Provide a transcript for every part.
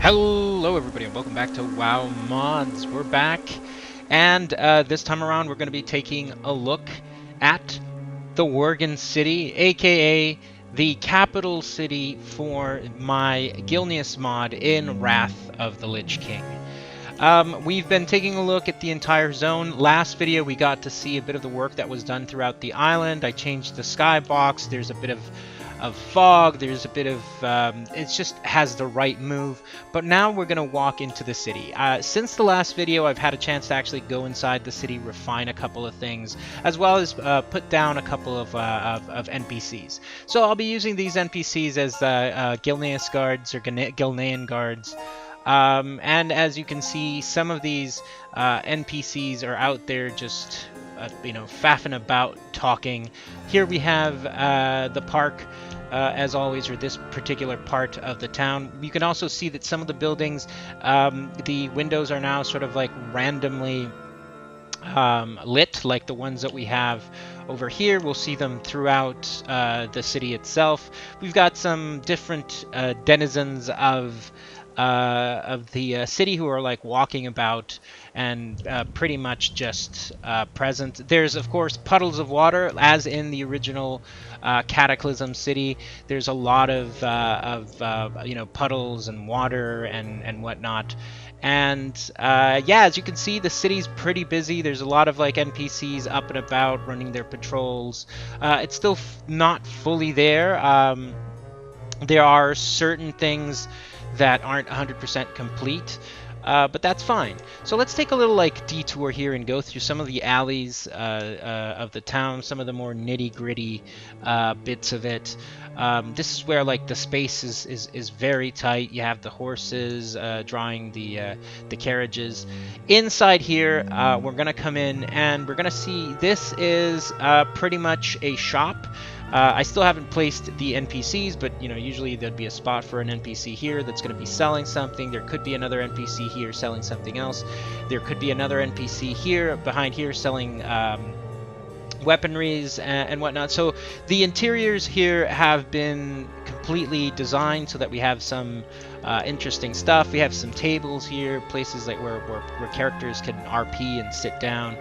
Hello everybody and welcome back to WoW Mods. We're back and this time around we're going to be taking a look at the Worgen city, aka the capital city for my Gilneas mod in Wrath of the Lich King. We've been taking a look at the entire zone. Last video we got to see a bit of the work that was done throughout the island. I changed the skybox. There's a bit of fog. There's a bit of it just has the right move. But now we're gonna walk into the city. Since the last video, I've had a chance to actually go inside the city, refine a couple of things, as well as put down a couple of NPCs. So I'll be using these NPCs as Gilneas guards or Gilnean guards. And as you can see, some of these NPCs are out there just, faffing about, talking. Here we have the park, as always, or this particular part of the town. You can also see that some of the buildings, the windows are now sort of like randomly lit, like the ones that we have over here. We'll see them throughout the city itself. We've got some different denizens of the city who are like walking about and pretty much just present. There's of course puddles of water, as in the original Cataclysm city. There's a lot of puddles and water and whatnot. And yeah, as you can see, the city's pretty busy. There's a lot of like NPCs up and about running their patrols. It's still not fully there. There are certain things that aren't 100% complete, but that's fine. So let's take a little like detour here and go through some of the alleys of the town, some of the more nitty-gritty bits of it. This is where like the space is very tight. You have the horses drawing the carriages. Inside here, we're gonna come in and we're gonna see this is pretty much a shop. I still haven't placed the NPCs, but usually there'd be a spot for an NPC here that's going to be selling something. There could be another NPC here selling something else. There could be another NPC here behind here selling weaponries and whatnot. So the interiors here have been completely designed so that we have some interesting stuff. We have some tables here, places like where characters can RP and sit down.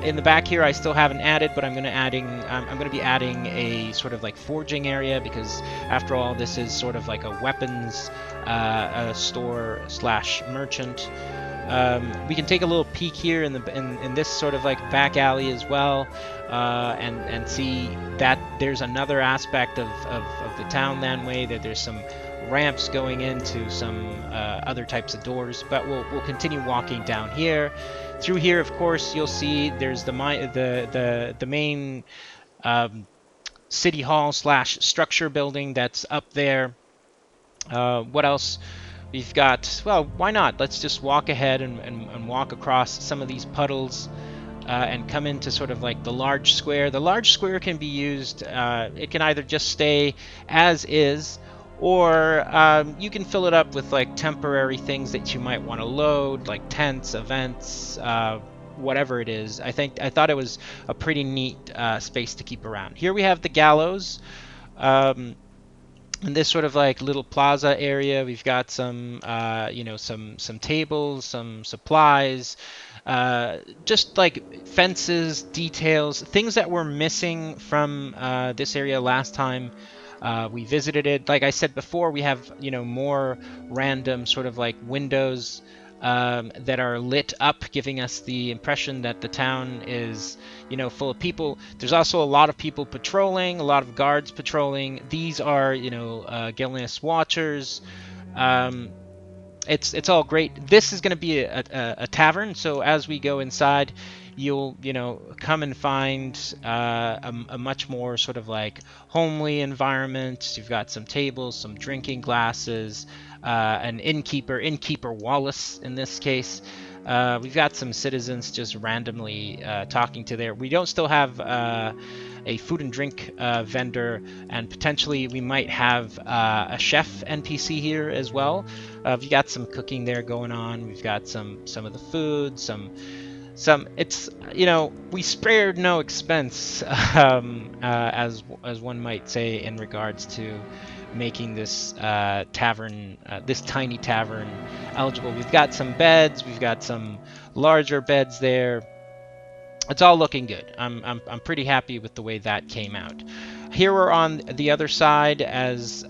In the back here, I still haven't added, but I'm going to be adding a sort of like forging area, because after all, this is sort of like a weapons store slash merchant. We can take a little peek here in this sort of like back alley as well, and see that there's another aspect of the town that way. That there's some ramps going into some other types of doors, but we'll continue walking down here. Through here, of course, you'll see there's the main city hall slash structure building that's up there. What else? We've got, well, why not? Let's just walk ahead and walk across some of these puddles and come into sort of like the large square. The large square can be used, it can either just stay as is, or you can fill it up with like temporary things that you might want to load, like tents, events, whatever it is. I thought it was a pretty neat space to keep around. Here we have the Gallows. In this sort of like little plaza area, we've got some some tables, some supplies, just like fences, details, things that were missing from this area last time we visited it. Like I said before, we have more random sort of like windows that are lit up, giving us the impression that the town is full of people. There's also a lot of people patrolling, a lot of guards patrolling. These are Gilneas watchers. It's all great. This is going to be a tavern, so as we go inside, you'll come and find a much more sort of like homely environment. You've got some tables, some drinking glasses, an innkeeper Wallace in this case. We've got some citizens just randomly talking to there. We don't still have a food and drink vendor, and potentially we might have a chef NPC here as well. We've got some cooking there going on. We've got some of the food, some some it's we spared no expense, as one might say, in regards to making this tavern, this tiny tavern, eligible. We've got some beds, we've got some larger beds there. It's all looking good. I'm pretty happy with the way that came out. Here we're on the other side, as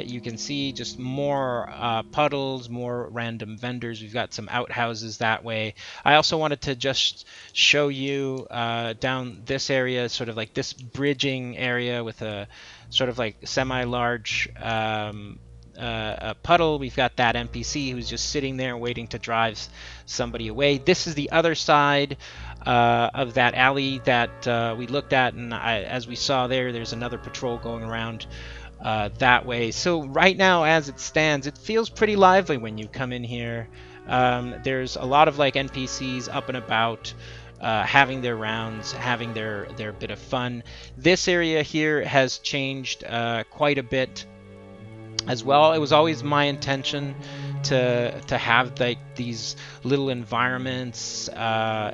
you can see, just more puddles, more random vendors. We've got some outhouses that way. I also wanted to just show you down this area, sort of like this bridging area with a sort of like semi-large a puddle. We've got that NPC who's just sitting there waiting to drive somebody away. This is the other side of that alley that we looked at, and as we saw there's another patrol going around that way. So right now, as it stands, it feels pretty lively when you come in here. There's a lot of like NPCs up and about, having their rounds, having their bit of fun. This area here has changed quite a bit as well. It was always my intention to have like these little environments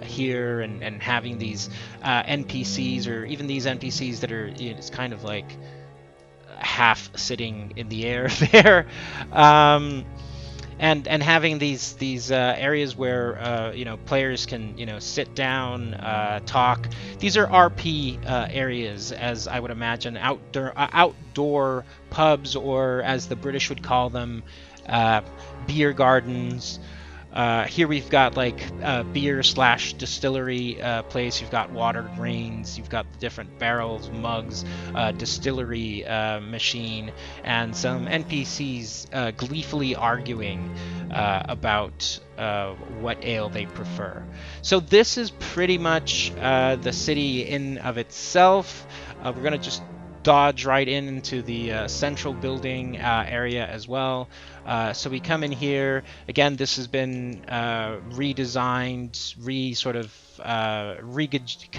here, and having these NPCs, or even these NPCs that are, it's kind of like half sitting in the air there. And having these areas where players can sit down, talk. These are RP areas, as I would imagine, outdoor pubs, or as the British would call them, beer gardens. Here we've got like a beer slash distillery place. You've got water grains, you've got the different barrels, mugs, distillery machine, and some NPCs gleefully arguing about what ale they prefer. So this is pretty much the city in of itself. We're gonna just dodge right into the central building area as well. So we come in here. Again, this has been redesigned,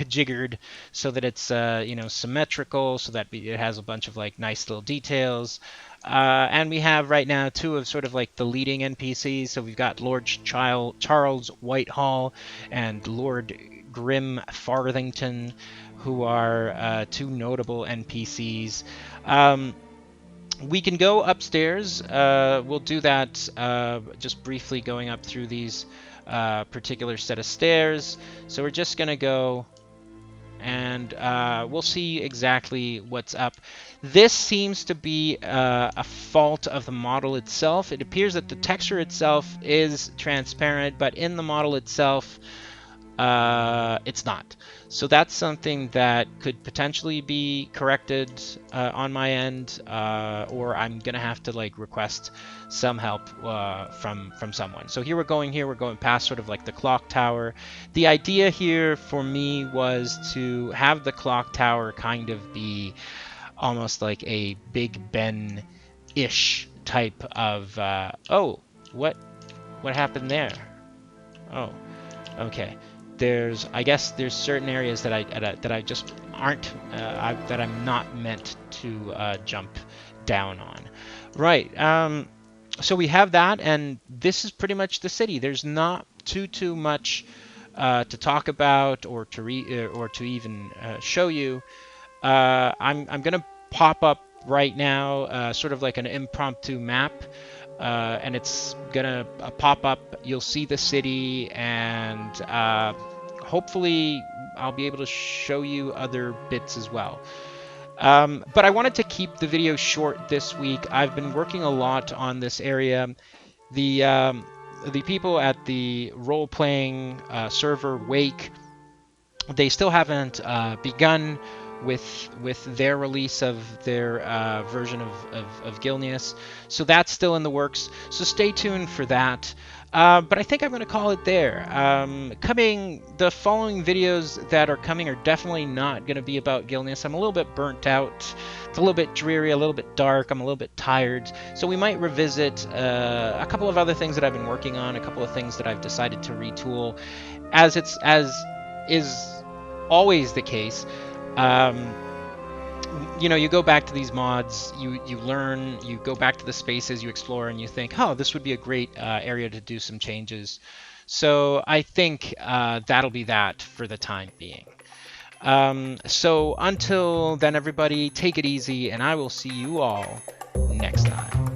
rejiggered, so that it's symmetrical, so that it has a bunch of like nice little details. And we have right now two of sort of like the leading NPCs. So we've got Lord Charles Whitehall and Lord Grim Farthington, who are two notable NPCs. We can go upstairs. We'll do that just briefly, going up through these particular set of stairs. So we're just going to go, and we'll see exactly what's up. This seems to be a fault of the model itself. It appears that the texture itself is transparent, but in the model itself, it's not. So that's something that could potentially be corrected on my end, or I'm gonna have to like request some help from someone. So here we're going past sort of like the clock tower. The idea here for me was to have the clock tower kind of be almost like a Big Ben-ish type of oh, what happened there? Oh, okay. I guess there's certain areas that I just aren't that I'm not meant to jump down on. Right. So we have that, and this is pretty much the city. There's not too much to talk about, or to even show you. I'm gonna pop up right now, sort of like an impromptu map. And it's gonna pop up. You'll see the city, and hopefully I'll be able to show you other bits as well. But I wanted to keep the video short this week. I've been working a lot on this area. The people at the role-playing server Wake, they still haven't begun with their release of their version of Gilneas. So that's still in the works. So stay tuned for that. But I think I'm going to call it there. The following videos that are coming are definitely not going to be about Gilneas. I'm a little bit burnt out. It's a little bit dreary, a little bit dark. I'm a little bit tired. So we might revisit a couple of other things that I've been working on, a couple of things that I've decided to retool, as is always the case. You go back to these mods, you learn, you go back to the spaces, you explore, and you think, oh, this would be a great area to do some changes. So I think that'll be that for the time being. So until then, everybody, take it easy, and I will see you all next time.